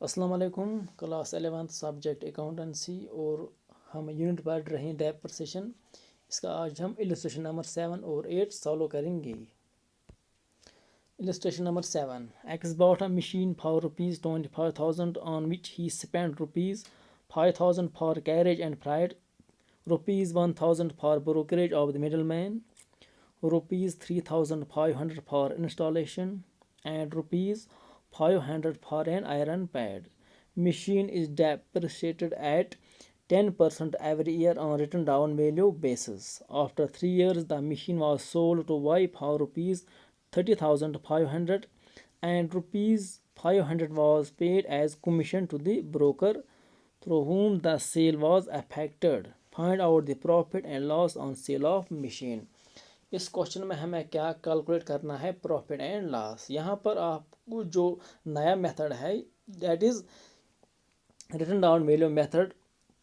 अस्सलाम वालेकुम। Class 11th subject accountancy और हम यूनिट पढ़ रहे हैं डेप्रिसिएशन। इसका आज हम इलस्ट्रेशन नंबर 7 और 8 सॉल्व करेंगे। Illustration number 7. X bought a machine for rupees 25,000 on which he spent rupees 5,000 for carriage and freight, rupees 1,000 for brokerage of the middleman, rupees 3,500 for installation, and rupees 500 for an iron pad. Machine is depreciated at 10% every year on written down value basis. After 3 years, the machine was sold to Y for rupees 30,500 and rupees 500 was paid as commission to the broker through whom the sale was effected. Find out the profit and loss on sale of machine. इस question में हमें क्या calculate करना है, profit and loss. यहाँ पर आपको जो नया मेथड है that is written down value method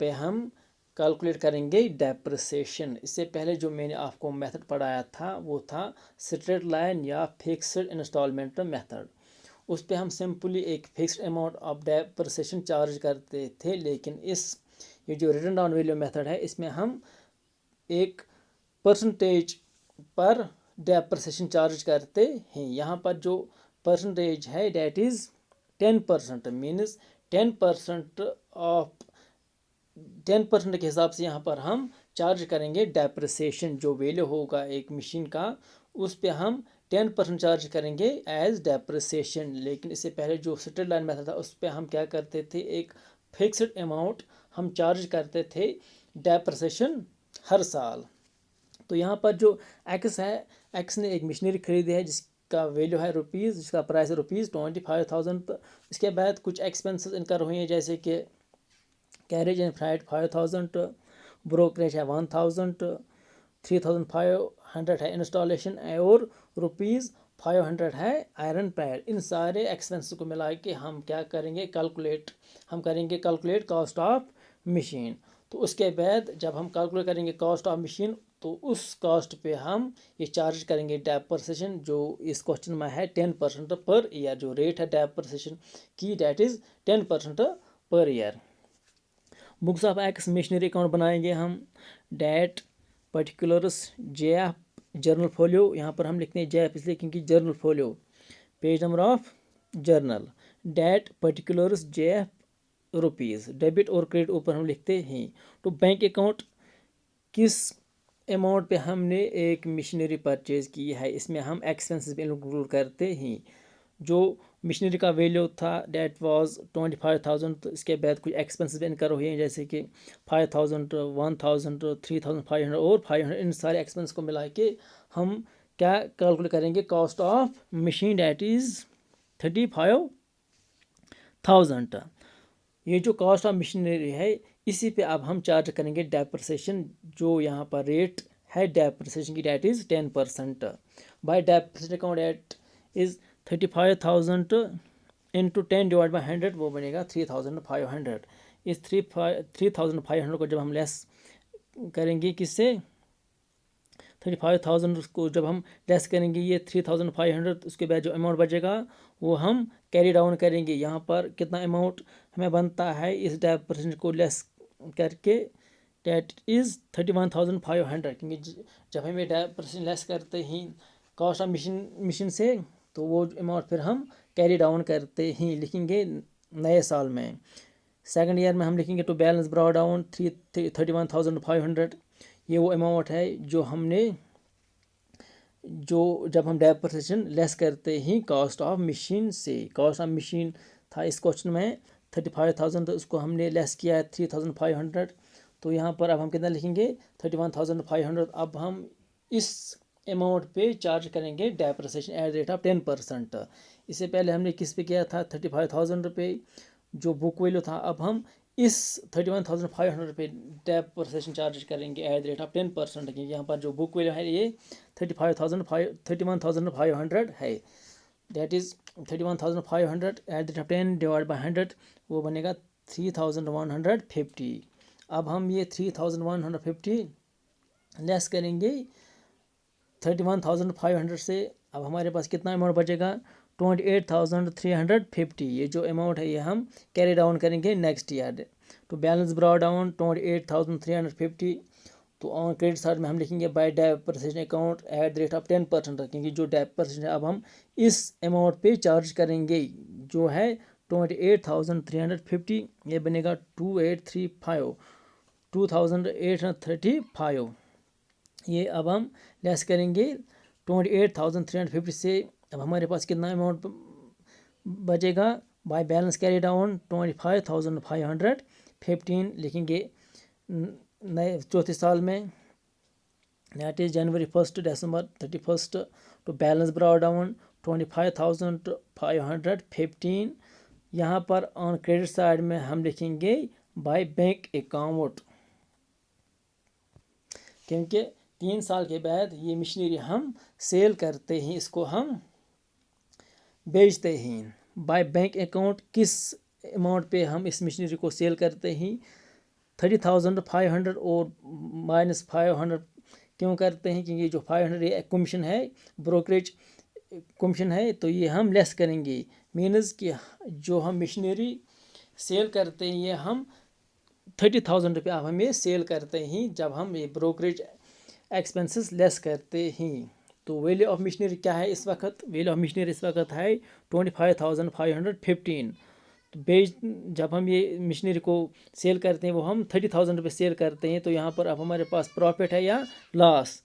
पे हम कैलकुलेट करेंगे डेप्रिसिएशन। इससे पहले जो मैंने आपको मेथड पढ़ाया था वो था स्ट्रेट लाइन या फिक्स्ड इंस्टॉलमेंट मेथड। उस पर हम सिंपली एक fixed amount of depreciation charge करते थे, लेकिन ये जो रिटन डाउन वैल्यू मेथड है इसमें हम एक परसेंटेज पर डेप्रिसिएशन चार्ज करते हैं। यहाँ पर जो परसेंटेज है डेट इज़ 10%, मीन्स 10% ऑफ 10% के हिसाब से यहाँ पर हम चार्ज करेंगे डेप्रिसिएशन। जो वैल्यू होगा एक मशीन का उस पे हम 10% चार्ज करेंगे एज डेप्रिसिएशन। लेकिन इससे पहले जो स्ट्रेट लाइन मेथड था उस पे हम क्या करते थे, एक फिक्स्ड अमाउंट हम चार्ज करते थे डेप्रिसिएशन हर साल। तो यहाँ पर जो एक्स है, एक्स ने एक मशीनरी खरीदी है जिसका वैल्यू है रुपीज़, जिसका प्राइस है रुपीज़ 25,000। इसके बाद कुछ एक्सपेंसेस इनकर हुए हैं जैसे कि कैरेज एंड फ्राइट 5,000, ब्रोकरेज है 1,000, 3,500 है इंस्टॉलेशन और रुपीज़ 500 है आयरन पैड। इन सारे एक्सपेंसेस को मिला के हम क्या करेंगे, कैलकुलेट कॉस्ट ऑफ मशीन। तो उसके बाद जब हम कैलकुलेट करेंगे कॉस्ट ऑफ मशीन तो उस कॉस्ट पे हम ये चार्ज करेंगे डेप्रिसिएशन, जो इस क्वेश्चन में है 10% पर ईयर। जो रेट है डेप्रिसिएशन की date is 10% per year. Books of X machinery account बनाएंगे हम। Date particulars JF journal folio, यहाँ पर हम लिखते हैं JF इसलिए क्योंकि journal folio. Page number of journal. Date particulars JF rupees. Debit और क्रेडिट ऊपर हम लिखते हैं। तो बैंक अकाउंट किस अमाउंट पे हमने एक मशीनरी परचेज की है इसमें हम एक्सपेंसेस भी इंक्लूड करते हैं। जो मशीनरी का वैल्यू था डेट वाज 25,000। तो इसके बाद कुछ एक्सपेंसेस भी इनकर हुए हैं जैसे कि 5,000, 1,000, 3,500 और 500। इन सारे एक्सपेंस को मिला के हम क्या कैलकुलेट करेंगे, cost of machine that is 35,000। ये जो कॉस्ट ऑफ मशीनरी है इसी पे अब हम चार्ज करेंगे डेप्रिसिएशन। जो यहाँ पर रेट है डेप्रिसिएशन की date is 10%। Bye depreciation account that is 35,000 into 10 divide by 100 वो बनेगा 3,500। इस 3,500 को जब हम लेस करेंगे किससे, 35,000 को जब हम लेस करेंगे ये 3,500, उसके बाद जो अमाउंट बचेगा वो हम कैरी डाउन करेंगे। यहाँ पर कितना अमाउंट हमें बनता है इस डेप्रिसिएशन को लेस करके, डेट इज़ 31,500। क्योंकि जब हम ये डेप्रिसिएशन लेस करते हैं कॉस्ट ऑफ मशीन से तो वो अमाउंट फिर हम कैरी डाउन करते ही लिखेंगे नए साल में। सेकंड ईयर में हम लिखेंगे टू बैलेंस ब्रॉ डाउन 31,500। ये वो अमाउंट है जो जब हम डेप्रिसिएशन लेस करते ही कॉस्ट ऑफ मशीन से। कॉस्ट ऑफ मशीन था इस क्वेश्चन में 35,000, तो उसको हमने लेस किया है 3,500। तो यहाँ पर अब हम कितना लिखेंगे 31,500। अब हम इस अमाउंट पे चार्ज करेंगे डेप्रिसिएशन एट रेट ऑफ 10%। इससे पहले हमने किस पे किया था 35,000 रुपये जो बुक वैल्यू था। अब हम इस 31,500 पे डेप्रिसिएशन चार्ज करेंगे एट द रेट ऑफ 10%, क्योंकि यहाँ पर जो बुक वैल्यू है ये 31,500 है। That is 31,500 at the rate of 10 divide by 100 वो बनेगा 3,150। अब हम ये 3,150 लेस करेंगे 31,500 से। अब हमारे पास कितना अमाउंट बचेगा 28,350। ये जो अमाउंट है ये हम कैरी डाउन करेंगे नेक्स्ट ईयर। तो बैलेंस ब्रॉट डाउन 28,350। तो ऑन क्रेडिट साइड में हम लिखेंगे bye depreciation account at the rate of 10% रखेंगे। जो डेप्रिसिएशन अब हम इस अमाउंट पे चार्ज करेंगे जो है 28,350, ये बनेगा 2835। ये अब हम लेस करेंगे 28,350 से। अब हमारे पास कितना अमाउंट बचेगा बाय बैलेंस कैरी डाउन 25,515 लिखेंगे नए चौथे साल में, दैट इज जनवरी 1 दिसंबर 31। तो बैलेंस ब्रॉट डाउन 25,515। यहाँ पर ऑन क्रेडिट साइड में हम लिखेंगे बाय बैंक अकाउंट, क्योंकि 3 साल के बाद ये मशीनरी हम सेल करते हैं, इसको हम बेचते हैं। बाय बैंक अकाउंट किस अमाउंट पे हम इस मशीनरी को सेल करते हैं? 30,500 और -500 क्यों करते हैं? क्योंकि जो 500 ये कमीशन है, ब्रोकरेज कमीशन है, तो ये हम लेस करेंगे। मीन्स कि जो हम मशीनरी सेल करते हैं ये हम 30,000 रुपये आप हमें सेल करते हैं जब हम ये ब्रोकरेज एक्सपेंसेस लेस करते हैं। तो वैल्यू ऑफ मशीनरी क्या है इस वक्त? वैल्यू ऑफ मशीनरी इस वक्त है 25,515। तो बेच जब हम ये मशीनरी को सेल करते हैं वो हम 30,000 रुपये सेल करते हैं। तो यहाँ पर अब हमारे पास प्रॉफिट है या लॉस,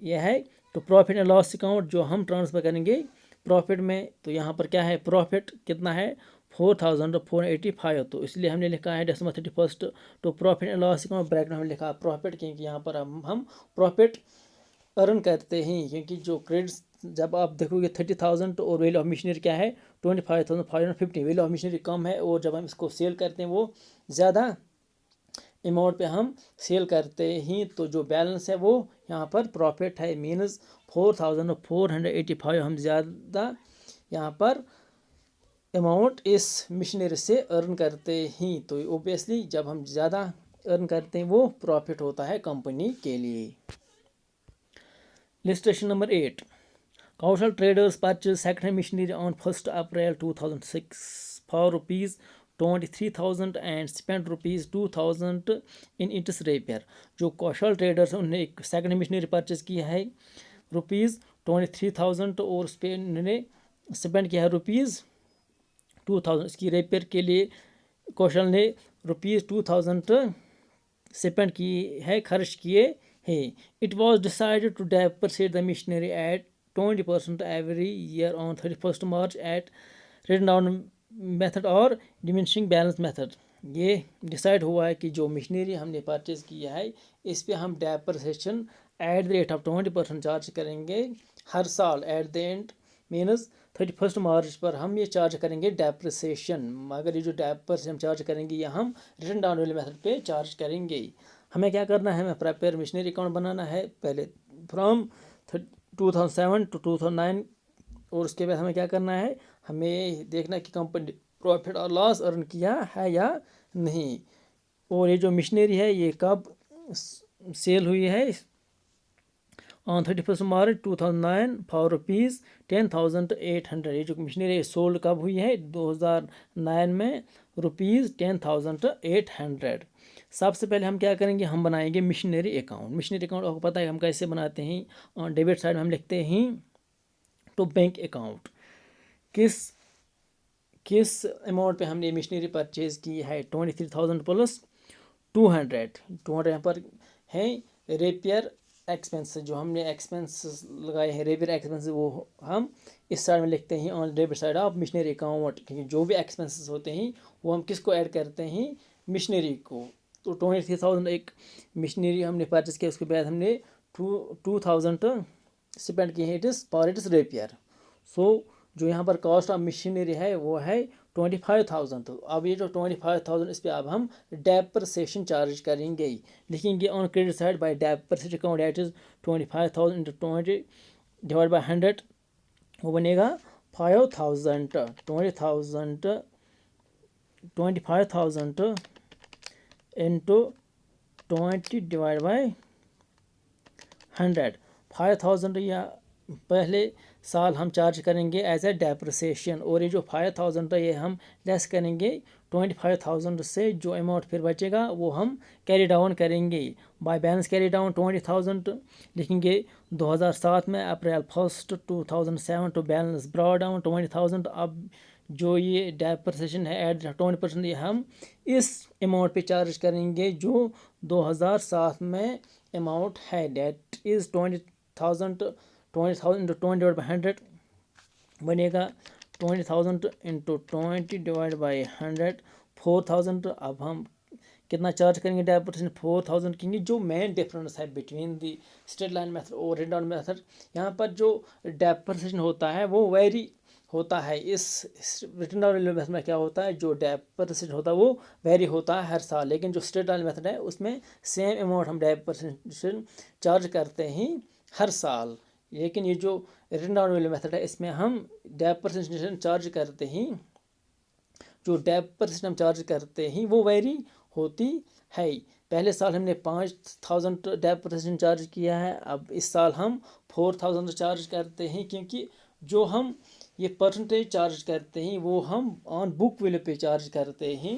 यह है। तो प्रॉफिट एंड लॉस अकाउंट जो हम ट्रांसफ़र करेंगे प्रॉफिट में, तो यहाँ पर क्या है? प्रॉफिट कितना है? 4,485। तो इसलिए हमने लिखा है दिसंबर 31। तो profit and loss account bracket में हमने लिखा प्रॉफिट, क्योंकि यहाँ पर हम प्रॉफिट अर्न करते हैं। क्योंकि जो क्रेडिट्स जब आप देखोगे 30,000 और वैल्यू ऑफ मशीनरी क्या है 25,550, वैल्यू ऑफ मशीनरी कम है और जब हम इसको सेल करते हैं वो ज़्यादा अमाउंट पे हम सेल करते हैं। तो जो बैलेंस है वो यहाँ पर प्रॉफिट है। मीन्स 4,485 हम ज़्यादा यहाँ पर अमाउंट इस मशीनरी से अर्न करते हैं। तो ओबियसली जब हम ज़्यादा अर्न करते हैं वो प्रॉफिट होता है कंपनी के लिए। Illustration number 8. Kaushal traders purchased second machinery on 1st April 2006 for rupees 23,000 and spent rupees 2,000 in its repair. जो कौशल ट्रेडर्स उन्होंने एक सेकंड मशीनरी परचेज किया है रुपीज़ 23,000 और उस पर उन्होंने स्पेंड किया है रुपीज़ 2,000। इसकी रिपेयर के लिए कौशल ने रुपीज़ 2,000 स्पेंड की है, खर्च किए हैं। It was decided to depreciate the machinery at 20% every year on 31st March at written down method और diminishing balance method। ये डिसाइड हुआ है कि जो मशीनरी हमने परचेज किया है इस पे हम depreciation at the rate of 20% charge करेंगे हर साल। एट द एंड मीनस 31 मार्च पर हम ये चार्ज करेंगे डेप्रिसिएशन। मगर ये जो डेप्रिसिएशन चार्ज करेंगे ये हम रिटन डाउन वाले मेथड पे चार्ज करेंगे। हमें क्या करना है? हमें प्रेपेयर मशीनरी अकाउंट बनाना है पहले फ्रॉम 2007 to 2009। और उसके बाद हमें क्या करना है? हमें देखना है कि कंपनी प्रॉफिट और लॉस अर्न किया है या नहीं। और ये जो मशीनरी है ये कब सेल हुई है? On 31 March 2009 for rupees 10,800। ये जो मशीनरी सोल्ड कब हुई है? 2009 में रुपीज़ 10,800। सबसे पहले हम क्या करेंगे? हम बनाएंगे मशीनरी अकाउंट। मशीनरी अकाउंट आपको पता है हम कैसे बनाते हैं। ऑन डेबिट साइड में हम लिखते हैं तो बैंक अकाउंट। किस अमाउंट पे हमने मशीनरी परचेज की है? 23,000 प्लस 200 यहाँ पर है रिपेयर एक्सपेंस। जो हमने एक्सपेंस लगाए हैं रिपेयर एक्सपेंस वो हम इस साइड में लिखते हैं on debit side of machinery account. क्योंकि जो भी एक्सपेंसेस होते हैं वो हम किसको ऐड करते हैं? मशीनरी को। तो 23,000 एक मशीनरी हमने परचेज किया, उसके बाद हमने 2,000 स्पेंड किए हैं it is for its repair. So जो यहाँ पर कॉस्ट ऑफ मशीनरी है वो है 25,000। तो अब ये जो 25,000 इस पर अब हम डेप्रिसिएशन चार्ज करेंगे। लिखेंगे on credit side by depreciation account that is 25,000 into 20 divide by 100 वो बनेगा 5,000। 25,000 इंटू 20 डिवाइड बाय 100। 5,000 या पहले साल हम चार्ज करेंगे एज ए डेप्रिसिएशन, और ये जो 5000 है ये हम लेस करेंगे 25,000 से। जो अमाउंट फिर बचेगा वो हम कैरी डाउन करेंगे बाय बैलेंस कैरी डाउन 20,000 लिखेंगे 2007 में अप्रैल 1 2007 टू बैलेंस ब्रॉड डाउन 20,000। अब जो ये डेप्रिसिएशन है एट 20% ये हम इस अमाउंट पे चार्ज करेंगे जो 2007 में अमाउंट है, that is 20,000। 20,000 into 20 divide by 100 बनेगा 20,000 इंटू 20 डिवाइड बाई 100 4,000। अब हम कितना चार्ज करेंगे डेप्रिसिएशन 4,000 करेंगे। जो मेन डिफरेंस है between the straight line method और रिटर्न डाउन मेथड, यहाँ पर जो डेप्रिसिएशन होता है वो वेरी होता है। इस रिटर्न डाउन मेथड में क्या होता है, जो डेप्रिसिएशन होता है वो वेरी होता है हर साल, लेकिन जो स्ट्रेट लाइन मेथड है उसमें सेम अमाउंट हम डेप्रिसिएशन चार्ज करते हैं हर साल। लेकिन ये जो रिटर्न डाउन वाली मेथड है इसमें हम डेप्रिसिएशन चार्ज करते हैं, जो डेप्रिसिएशन हम चार्ज करते हैं वो वेरी होती है। पहले साल हमने 5,000 डेप्रिसिएशन चार्ज किया है, अब इस साल हम 4,000 चार्ज करते हैं, क्योंकि जो हम ये परसेंटेज चार्ज करते हैं वो हम ऑन बुक वैल्यू पे चार्ज करते हैं।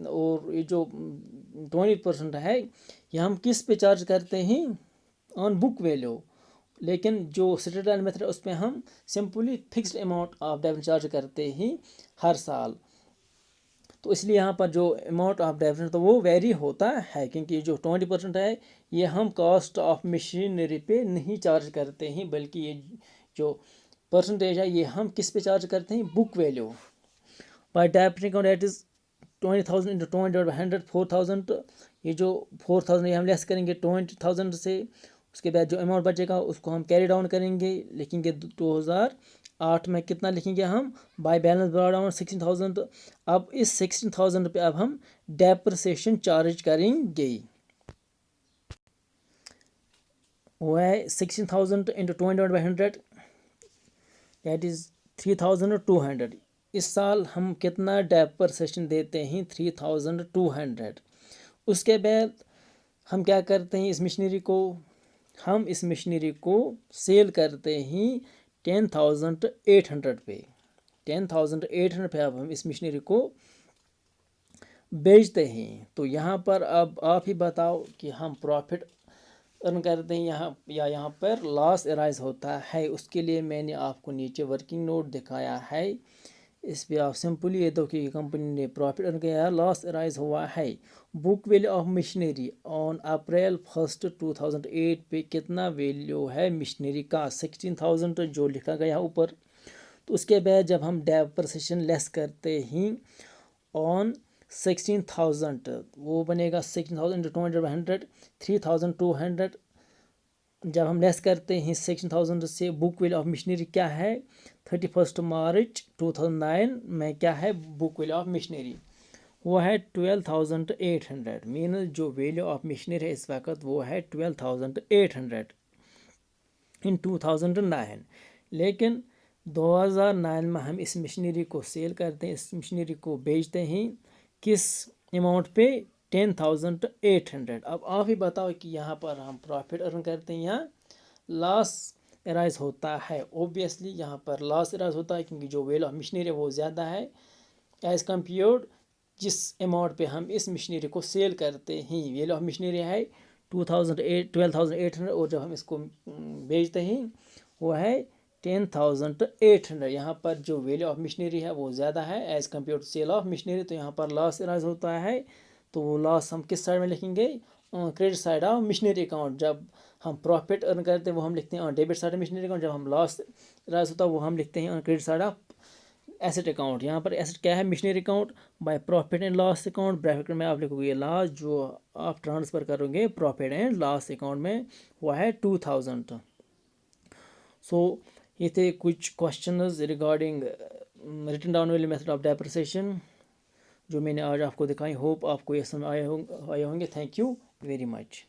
और ये जो 20% है ये हम किस पे चार्ज करते हैं, ऑन बुक वैल्यू। लेकिन जो स्ट्रेट लाइन मेथड है उसमें हम simply fixed amount of debit charge करते हैं हर साल। तो इसलिए यहाँ पर जो अमाउंट ऑफ डेबिट तो वो वेरी होता है, क्योंकि जो 20% है ये हम कॉस्ट ऑफ मशीनरी पे नहीं चार्ज करते हैं, बल्कि ये जो परसेंटेज है ये हम किस पे चार्ज करते हैं, book value. By debit account that is 20,000 into 20 divide by 100 4,000। ये जो 4,000 ये हम लेस करेंगे 20,000 से, उसके बाद जो अमाउंट बचेगा उसको हम कैरी डाउन करेंगे, लिखेंगे 2008 में कितना लिखेंगे हम, बाय बैलेंस ब्रॉड डाउन 16,000। अब इस 16,000 पे अब हम डेप्रिसिएशन चार्ज करेंगे, वो है 16,000 into 20 divide by 100 that is 3,200। इस साल हम कितना डेप्रिसिएशन देते हैं, 3,200। उसके बाद हम क्या करते हैं, इस मशीनरी को हम इस मशीनरी को सेल करते हैं 10,800 पे। 10,800 पे अब हम इस मशीनरी को बेचते हैं। तो यहाँ पर अब आप ही बताओ कि हम प्रॉफिट अर्न करते हैं यहाँ या यहाँ पर लॉस अराइज होता है। उसके लिए मैंने आपको नीचे वर्किंग नोट दिखाया है, इस पे आप सिंपली ये दो कि कंपनी ने प्रॉफिट अर्न किया, लॉस अराइज हुआ है। Book value of machinery on April 1 2008 पे कितना वैल्यू है मशीनरी का, 16,000 जो लिखा गया ऊपर। तो उसके बाद जब हम डेप्रिसिएशन लेस करते हैं ऑन 16,000, वो बनेगा 16,000 इंटू 200 3,200। जब हम लेस करते हैं 16,000 से, बुक वैल्यू ऑफ मशीनरी क्या है 31 मार्च 2009 में, क्या है बुक वैल्यू ऑफ मशीनरी, वो है 12,800। मीन जो वैल्यू ऑफ मशीनरी है इस वक्त वो है 12,800 इन 2009। लेकिन 2009 में हम इस मशीनरी को सेल करते हैं, इस मशीनरी को बेचते हैं किस अमाउंट पे, 10,800। अब आप ही बताओ कि यहाँ पर हम प्रॉफिट अर्न करते हैं या लॉस अराइज होता है। ओबियसली यहाँ पर लॉस अराइज होता है, क्योंकि जो वैल्यू ऑफ मशीनरी है वो ज़्यादा है एज़ कम्पेयर्ड जिस अमाउंट पे हम इस मशीनरी को सेल करते हैं। वैल्यू ऑफ मशीनरी है 12,800, और जब हम इसको बेचते हैं वो है 10,800। यहाँ पर जो वैल्यू ऑफ मशीनरी है वो ज़्यादा है as compare to sale of machinery, तो यहाँ पर लॉस अराइज होता है। तो वो लॉस हम किस साइड में लिखेंगे, credit side of machinery account. जब हम प्रॉफिट अर्न करते हैं वो हम लिखते हैं on debit side of machinery account, जब हम लॉस अराइज होता है वो हम लिखते हैं on credit side of asset account. यहाँ पर एसेट क्या है, machinery account. By profit and loss account bracket में आप लिखोगे लॉस, जो आप ट्रांसफ़र करोगे प्रॉफिट एंड लॉस अकाउंट में वो है 2,000। सो ये थे कुछ questions regarding written down value method of depreciation जो मैंने आज आपको दिखाई। होप आपको ये समझ आए होंगे। Thank you very much.